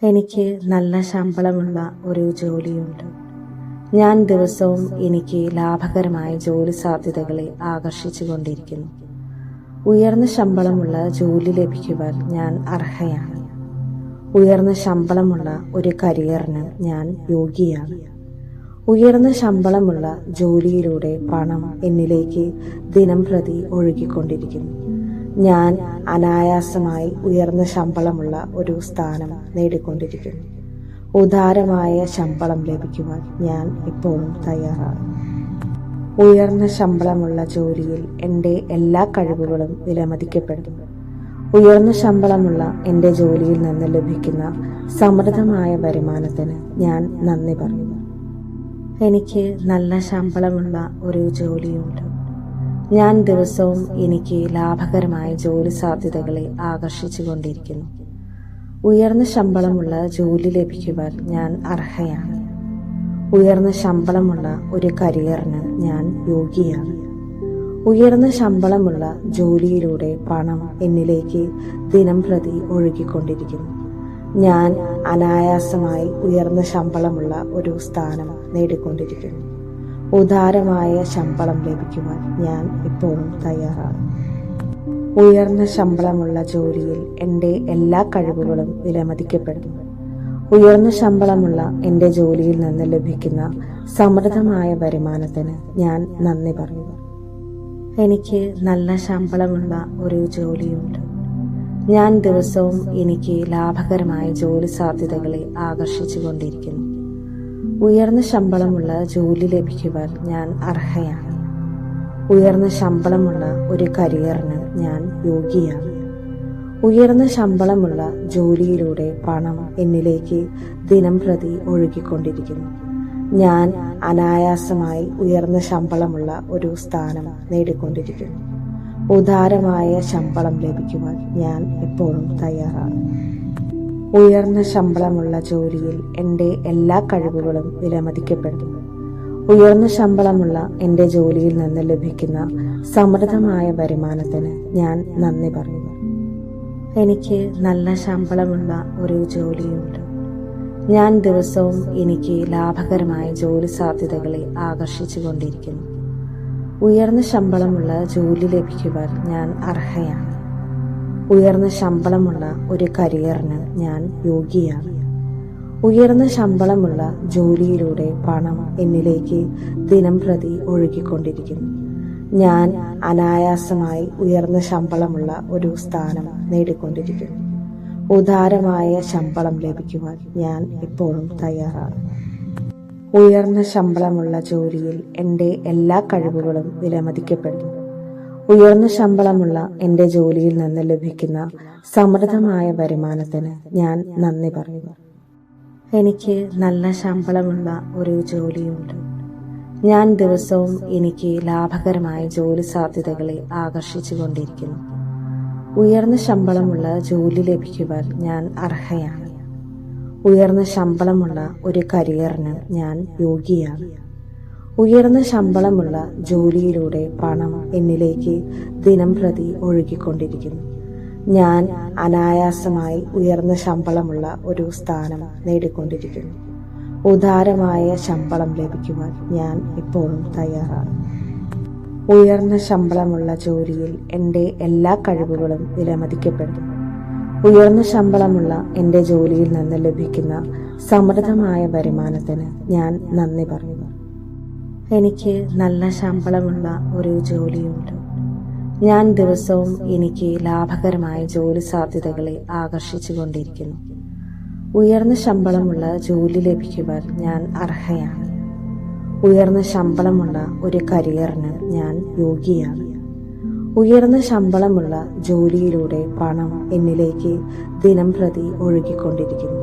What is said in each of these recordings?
എനിക്ക് നല്ല ശമ്പളമുള്ള ഒരു ജോലിയുണ്ട്. ഞാൻ ദിവസവും എനിക്ക് ലാഭകരമായ ജോലി സാധ്യതകളെ ആകർഷിച്ചുകൊണ്ടിരിക്കുന്നു. ഉയർന്ന ശമ്പളമുള്ള ജോലി ലഭിക്കുവാൻ ഞാൻ അർഹയാണ്. ഉയർന്ന ശമ്പളമുള്ള ഒരു കരിയറിന് ഞാൻ യോഗ്യയാണ്. ഉയർന്ന ശമ്പളമുള്ള ജോലിയിലൂടെ പണം എന്നിലേക്ക് ദിനം പ്രതി ഒഴുകിക്കൊണ്ടിരിക്കുന്നു. ഞാൻ അനായാസമായി ഉയർന്ന ശമ്പളമുള്ള ഒരു സ്ഥാനം നേടിക്കൊണ്ടിരിക്കുന്നു. ഉദാരമായ ശമ്പളം ലഭിക്കുവാൻ ഞാൻ എപ്പോഴും തയ്യാറാണ്. ഉയർന്ന ശമ്പളമുള്ള ജോലിയിൽ എൻ്റെ എല്ലാ കഴിവുകളും വിലമതിക്കപ്പെടുന്നു. ഉയർന്ന ശമ്പളമുള്ള എൻ്റെ ജോലിയിൽ നിന്ന് ലഭിക്കുന്ന സമൃദ്ധമായ വരുമാനത്തിന് ഞാൻ നന്ദി പറയുന്നു. എനിക്ക് നല്ല ശമ്പളമുള്ള ഒരു ജോലിയുണ്ട്. ഞാൻ ദിവസവും എനിക്ക് ലാഭകരമായ ജോലി സാധ്യതകളെ ആകർഷിച്ചുകൊണ്ടിരിക്കുന്നു. ഉയർന്ന ശമ്പളമുള്ള ജോലി ലഭിക്കുവാൻ ഞാൻ അർഹയാണ്. ഉയർന്ന ശമ്പളമുള്ള ഒരു കരിയറിന് ഞാൻ യോഗ്യയാണ്. ഉയർന്ന ശമ്പളമുള്ള ജോലിയിലൂടെ പണം എന്നിലേക്ക് ദിനം പ്രതി ഒഴുകിക്കൊണ്ടിരിക്കുന്നു. ഞാൻ അനായാസമായി ഉയർന്ന ശമ്പളമുള്ള ഒരു സ്ഥാനം നേടിക്കൊണ്ടിരിക്കുന്നു. ഉദാരമായ ശമ്പളം ലഭിക്കുവാൻ ഞാൻ എപ്പോഴും തയ്യാറാണ്. ഉയർന്ന ശമ്പളമുള്ള ജോലിയിൽ എൻ്റെ എല്ലാ കഴിവുകളും വിലമതിക്കപ്പെടുന്നു. ഉയർന്ന ശമ്പളമുള്ള എൻ്റെ ജോലിയിൽ നിന്ന് ലഭിക്കുന്ന സമൃദ്ധമായ വരുമാനത്തിന് ഞാൻ നന്ദി പറയുന്നു. എനിക്ക് നല്ല ശമ്പളമുള്ള ഒരു ജോലിയുണ്ട്. ഞാൻ ദിവസവും എനിക്ക് ലാഭകരമായ ജോലി സാധ്യതകളെ ആകർഷിച്ചുകൊണ്ടിരിക്കുന്നു. ഉയർന്ന ശമ്പളമുള്ള ജോലി ലഭിക്കുവാൻ ഞാൻ അർഹയാണ്. ഉയർന്ന ശമ്പളമുള്ള ഒരു കരിയറിന് ഞാൻ യോഗ്യയാണ്. ഉയർന്ന ശമ്പളമുള്ള ജോലിയിലൂടെ പണം എന്നിലേക്ക് ദിനം പ്രതി ഒഴുകിക്കൊണ്ടിരിക്കുന്നു. ഞാൻ അനായാസമായി ഉയർന്ന ശമ്പളമുള്ള ഒരു സ്ഥാനം നേടിക്കൊണ്ടിരിക്കുന്നു. ഉദാരമായ ശമ്പളം ലഭിക്കുവാൻ ഞാൻ എപ്പോഴും തയ്യാറാണ്. ഉയർന്ന ശമ്പളമുള്ള ജോലിയിൽ എൻ്റെ എല്ലാ കഴിവുകളും വിലമതിക്കപ്പെടുന്നു. ഉയർന്ന ശമ്പളമുള്ള എൻ്റെ ജോലിയിൽ നിന്ന് ലഭിക്കുന്ന സമൃദ്ധമായ വരുമാനത്തിന് ഞാൻ നന്ദി പറയുന്നു. എനിക്ക് നല്ല ശമ്പളമുള്ള ഒരു ജോലിയുണ്ട്. ഞാൻ ദിവസവും എനിക്ക് ലാഭകരമായ ജോലി സാധ്യതകളെ ആകർഷിച്ചുകൊണ്ടിരിക്കുന്നു. ഉയർന്ന ശമ്പളമുള്ള ജോലി ലഭിക്കുവാൻ ഞാൻ അർഹയാണ്. ഉയർന്ന ശമ്പളമുള്ള ഒരു കരിയറിന് ഞാൻ യോഗ്യയാണ്. ഉയർന്ന ശമ്പളമുള്ള ജോലിയിലൂടെ പണം എന്നിലേക്ക് ദിനം പ്രതി ഒഴുകിക്കൊണ്ടിരിക്കുന്നു. ഞാൻ അനായാസമായി ഉയർന്ന ശമ്പളമുള്ള ഒരു സ്ഥാനം നേടിക്കൊണ്ടിരിക്കുന്നു. ഉദാരമായ ശമ്പളം ലഭിക്കുവാൻ ഞാൻ എപ്പോഴും തയ്യാറാണ്. ഉയർന്ന ശമ്പളമുള്ള ജോലിയിൽ എൻ്റെ എല്ലാ കഴിവുകളും വിലമതിക്കപ്പെടുന്നു. ഉയർന്ന ശമ്പളമുള്ള എൻ്റെ ജോലിയിൽ നിന്ന് ലഭിക്കുന്ന സമൃദ്ധമായ വരുമാനത്തിന് ഞാൻ നന്ദി പറയുന്നു. എനിക്ക് നല്ല ശമ്പളമുള്ള ഒരു ജോലിയുണ്ട്. ഞാൻ ദിവസവും എനിക്ക് ലാഭകരമായ ജോലി സാധ്യതകളെ ആകർഷിച്ചുകൊണ്ടിരിക്കുന്നു. ഉയർന്ന ശമ്പളമുള്ള ജോലി ലഭിക്കുവാൻ ഞാൻ അർഹയാണ്. ഉയർന്ന ശമ്പളമുള്ള ഒരു കരിയറിന് ഞാൻ യോഗ്യയാണ്. ഉയർന്ന ശമ്പളമുള്ള ജോലിയിലൂടെ പണം എന്നിലേക്ക് ദിനം പ്രതി ഒഴുകിക്കൊണ്ടിരിക്കുന്നു. ഞാൻ അനായാസമായി ഉയർന്ന ശമ്പളമുള്ള ഒരു സ്ഥാനം നേടിക്കൊണ്ടിരിക്കുന്നു. ഉദാരമായ ശമ്പളം ലഭിക്കുവാൻ ഞാൻ എപ്പോഴും തയ്യാറാണ്. ഉയർന്ന ശമ്പളമുള്ള ജോലിയിൽ എൻ്റെ എല്ലാ കഴിവുകളും വിലമതിക്കപ്പെടുന്നു. ഉയർന്ന ശമ്പളമുള്ള എൻ്റെ ജോലിയിൽ നിന്ന് ലഭിക്കുന്ന സമൃദ്ധമായ വരുമാനത്തിന് ഞാൻ നന്ദി പറയുന്നു. എനിക്ക് നല്ല ശമ്പളമുള്ള ഒരു ജോലിയുണ്ട്. ഞാൻ ദിവസവും എനിക്ക് ലാഭകരമായ ജോലി സാധ്യതകളെ ആകർഷിച്ചുകൊണ്ടിരിക്കുന്നു. ഉയർന്ന ശമ്പളമുള്ള ജോലി ലഭിക്കുവാൻ ഞാൻ അർഹയാണ്. ഉയർന്ന ശമ്പളമുള്ള ഒരു കരിയറിന് ഞാൻ യോഗ്യയാണ്. ഉയർന്ന ശമ്പളമുള്ള ജോലിയിലൂടെ പണം എന്നിലേക്ക് ദിനം പ്രതി ഒഴുകിക്കൊണ്ടിരിക്കുന്നു.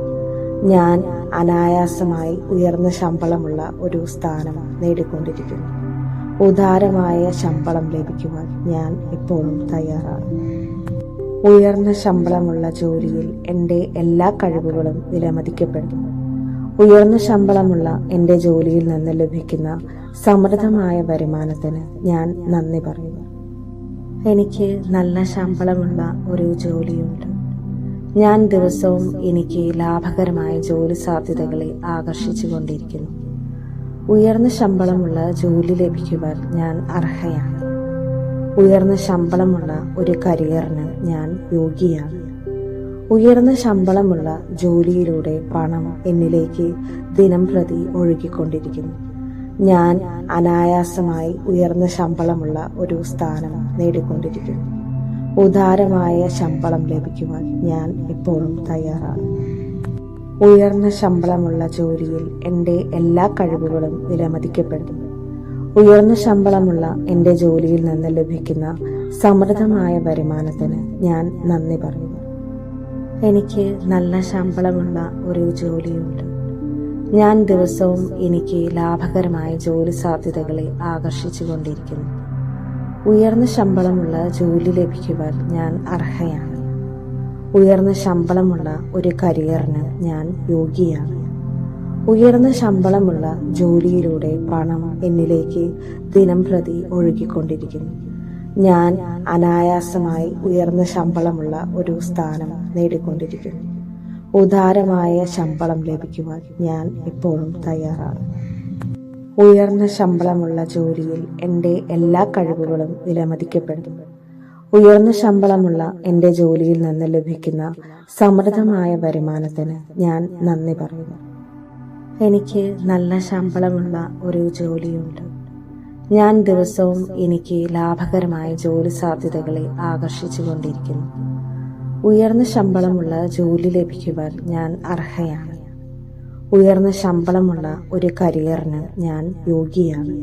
ഞാൻ അനായാസമായി ഉയർന്ന ശമ്പളമുള്ള ഒരു സ്ഥാനം നേടിക്കൊണ്ടിരിക്കുന്നു. ഉദാരമായ ശമ്പളം ലഭിക്കുവാൻ ഞാൻ എപ്പോഴും തയ്യാറാണ്. ഉയർന്ന ശമ്പളമുള്ള ജോലിയിൽ എൻ്റെ എല്ലാ കഴിവുകളും വിലമതിക്കപ്പെടുന്നു. ഉയർന്ന ശമ്പളമുള്ള എൻ്റെ ജോലിയിൽ നിന്ന് ലഭിക്കുന്ന സമൃദ്ധമായ വരുമാനത്തിന് ഞാൻ നന്ദി പറയുന്നു. എനിക്ക് നല്ല ശമ്പളമുള്ള ഒരു ജോലിയുണ്ട്. ഞാൻ ദിവസവും എനിക്ക് ലാഭകരമായ ജോലി സാധ്യതകളെ ആകർഷിച്ചുകൊണ്ടിരിക്കുന്നു. ഉയർന്ന ശമ്പളമുള്ള ജോലി ലഭിക്കുവാൻ ഞാൻ അർഹയാണ്. ഉയർന്ന ശമ്പളമുള്ള ഒരു കരിയറിന് ഞാൻ യോഗ്യയാണ്. ഉയർന്ന ശമ്പളമുള്ള ജോലിയിലൂടെ പണം എന്നിലേക്ക് ദിനം പ്രതി ഒഴുകിക്കൊണ്ടിരിക്കുന്നു. ഞാൻ അനായാസമായി ഉയർന്ന ശമ്പളമുള്ള ഒരു സ്ഥാനം നേടിക്കൊണ്ടിരിക്കുന്നു. ഉദാരമായ ശമ്പളം ലഭിക്കുവാൻ ഞാൻ എപ്പോഴും തയ്യാറാണ്. ഉയർന്ന ശമ്പളമുള്ള ജോലിയിൽ എൻ്റെ എല്ലാ കഴിവുകളും വിലമതിക്കപ്പെടുന്നു. ഉയർന്ന ശമ്പളമുള്ള എൻ്റെ ജോലിയിൽ നിന്ന് ലഭിക്കുന്ന സമൃദ്ധമായ വരുമാനത്തിന് ഞാൻ നന്ദി പറയുന്നു. എനിക്ക് നല്ല ശമ്പളമുള്ള ഒരു ജോലിയുണ്ട്. ഞാൻ ദിവസവും എനിക്ക് ലാഭകരമായ ജോലി സാധ്യതകളെ ആകർഷിച്ചുകൊണ്ടിരിക്കുന്നു. ഉയർന്ന ശമ്പളമുള്ള ജോലി ലഭിക്കുവാൻ ഞാൻ അർഹയാണ്. ഉയർന്ന ശമ്പളമുള്ള ഒരു കരിയറിന് ഞാൻ യോഗ്യയാണ്. ഉയർന്ന ശമ്പളമുള്ള ജോലിയിലൂടെ പണം എന്നിലേക്ക് ദിനം പ്രതി ഒഴുകിക്കൊണ്ടിരിക്കുന്നു. ഞാൻ അനായാസമായി ഉയർന്ന ശമ്പളമുള്ള ഒരു സ്ഥാനം നേടിക്കൊണ്ടിരിക്കുന്നു. ഉദാരമായ ശമ്പളം ലഭിക്കുവാൻ ഞാൻ എപ്പോഴും തയ്യാറാണ്. ഉയർന്ന ശമ്പളമുള്ള ജോലിയിൽ എൻ്റെ എല്ലാ കഴിവുകളും വിലമതിക്കപ്പെടുന്നു. ഉയർന്ന ശമ്പളമുള്ള എൻ്റെ ജോലിയിൽ നിന്ന് ലഭിക്കുന്ന സമൃദ്ധമായ വരുമാനത്തിന് ഞാൻ നന്ദി പറയുന്നു. എനിക്ക് നല്ല ശമ്പളമുള്ള ഒരു ജോലിയുണ്ട്. ഞാൻ ദിവസവും എനിക്ക് ലാഭകരമായ ജോലി സാധ്യതകളെ ആകർഷിച്ചുകൊണ്ടിരിക്കുന്നു. ഉയർന്ന ശമ്പളമുള്ള ജോലി ലഭിക്കുവാൻ ഞാൻ അർഹയാണ്. ഉയർന്ന ശമ്പളമുള്ള ഒരു കരിയറിന് ഞാൻ യോഗ്യയാണ്.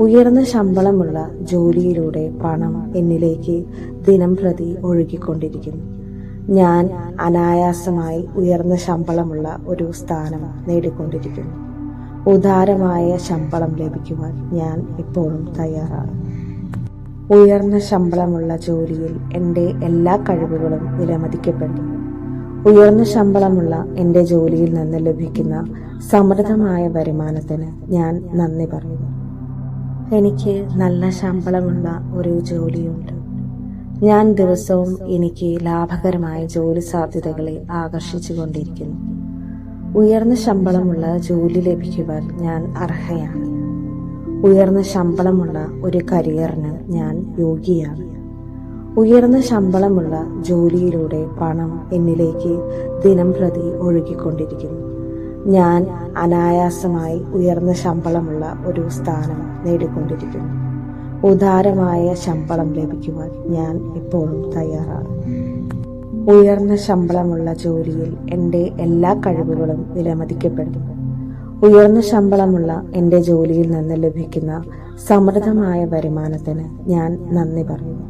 ഉയർന്ന ശമ്പളമുള്ള ജോലിയിലൂടെ പണം എന്നിലേക്ക് ദിനം പ്രതി ഒഴുകിക്കൊണ്ടിരിക്കുന്നു. ഞാൻ അനായാസമായി ഉയർന്ന ശമ്പളമുള്ള ഒരു സ്ഥാനം നേടിക്കൊണ്ടിരിക്കുന്നു. ഉദാരമായ ശമ്പളം ലഭിക്കുവാൻ ഞാൻ എപ്പോഴും തയ്യാറാണ്. ഉയർന്ന ശമ്പളമുള്ള ജോലിയിൽ എൻ്റെ എല്ലാ കഴിവുകളും വിലമതിക്കപ്പെടുന്നു. ഉയർന്ന ശമ്പളമുള്ള എൻ്റെ ജോലിയിൽ നിന്ന് ലഭിക്കുന്ന സമൃദ്ധമായ വരുമാനത്തിന് ഞാൻ നന്ദി പറയുന്നു. എനിക്ക് നല്ല ശമ്പളമുള്ള ഒരു ജോലിയുണ്ട്. ഞാൻ ദിവസവും എനിക്ക് ലാഭകരമായ ജോലി സാധ്യതകളെ ആകർഷിച്ചുകൊണ്ടിരിക്കുന്നു. ഉയർന്ന ശമ്പളമുള്ള ജോലി ലഭിക്കുവാൻ ഞാൻ അർഹയാണ്. ഉയർന്ന ശമ്പളമുള്ള ഒരു കരിയറിന് ഞാൻ യോഗ്യയാണ്. ഉയർന്ന ശമ്പളമുള്ള ജോലിയിലൂടെ പണം എന്നിലേക്ക് ദിനം പ്രതി ഒഴുകിക്കൊണ്ടിരിക്കുന്നു. ഞാൻ അനായാസമായി ഉയർന്ന ശമ്പളമുള്ള ഒരു സ്ഥാനം നേടിക്കൊണ്ടിരിക്കുന്നു. ഉദാരമായ ശമ്പളം ലഭിക്കുവാൻ ഞാൻ എപ്പോഴും തയ്യാറാണ്. ഉയർന്ന ശമ്പളമുള്ള ജോലിയിൽ എൻ്റെ എല്ലാ കഴിവുകളും വിലമതിക്കപ്പെടുന്നു. ഉയർന്ന ശമ്പളമുള്ള എൻ്റെ ജോലിയിൽ നിന്ന് ലഭിക്കുന്ന സമൃദ്ധമായ വരുമാനത്തിന് ഞാൻ നന്ദി പറയുന്നു.